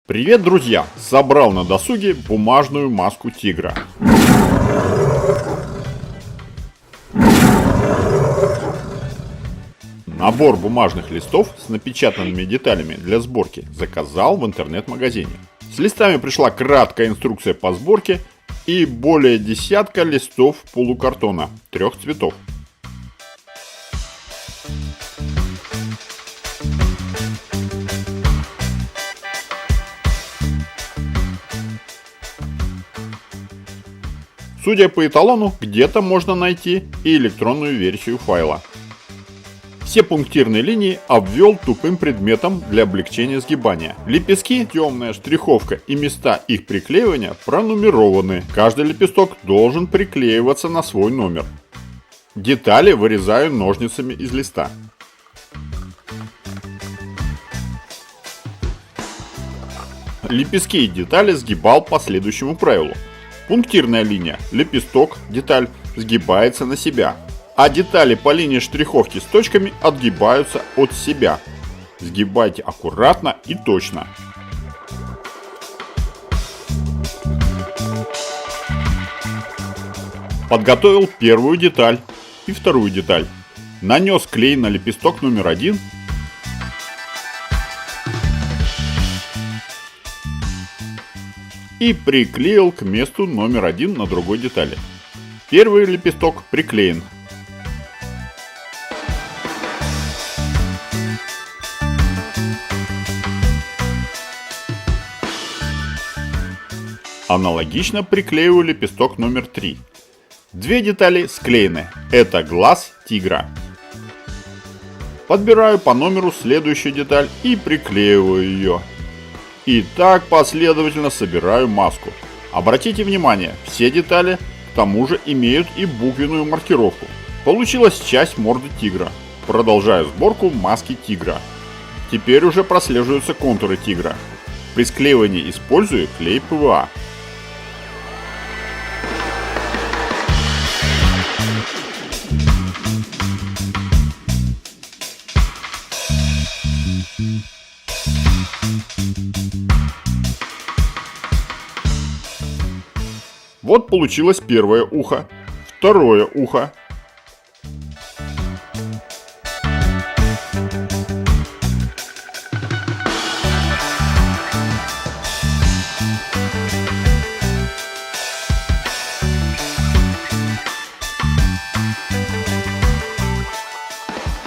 Привет, друзья! Собрал на досуге бумажную маску тигра. Набор бумажных листов с напечатанными деталями для сборки заказал в интернет-магазине. С листами пришла краткая инструкция по сборке и более десятка листов полукартона 3 цветов. Судя по эталону, где-то можно найти и электронную версию файла. Все пунктирные линии обвел тупым предметом для облегчения сгибания. Лепестки, темная штриховка и места их приклеивания пронумерованы. Каждый лепесток должен приклеиваться на свой номер. Детали вырезаю ножницами из листа. Лепестки и детали сгибал по следующему правилу. Пунктирная линия, лепесток, деталь сгибается на себя, а детали по линии штриховки с точками отгибаются от себя. Сгибайте аккуратно и точно. Подготовил первую деталь и вторую деталь. Нанес клей на лепесток номер 1. И приклеил к месту номер 1 на другой детали. Первый лепесток приклеен. Аналогично приклеиваю лепесток номер 3. Две детали склеены. Это глаз тигра. Подбираю по номеру следующую деталь и приклеиваю ее. И так последовательно собираю маску. Обратите внимание, все детали к тому же имеют и буквенную маркировку. Получилась часть морды тигра. Продолжаю сборку маски тигра. Теперь уже прослеживаются контуры тигра. При склеивании использую клей ПВА. Вот получилось первое ухо, второе ухо.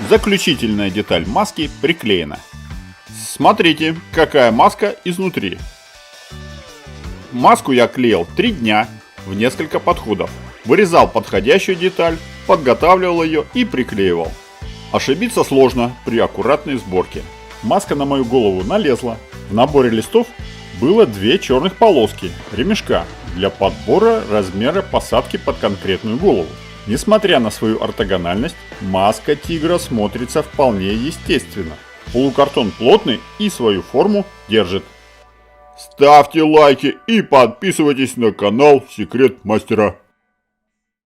Заключительная деталь маски приклеена. Смотрите, какая маска изнутри. Маску я клеил 3 дня. В несколько подходов. Вырезал подходящую деталь, подготавливал ее и приклеивал. Ошибиться сложно при аккуратной сборке. Маска на мою голову налезла. В наборе листов было 2 черных полоски, ремешка, для подбора размера посадки под конкретную голову. Несмотря на свою ортогональность, маска тигра смотрится вполне естественно. Полукартон плотный и свою форму держит. Ставьте лайки и подписывайтесь на канал Секрет Мастера.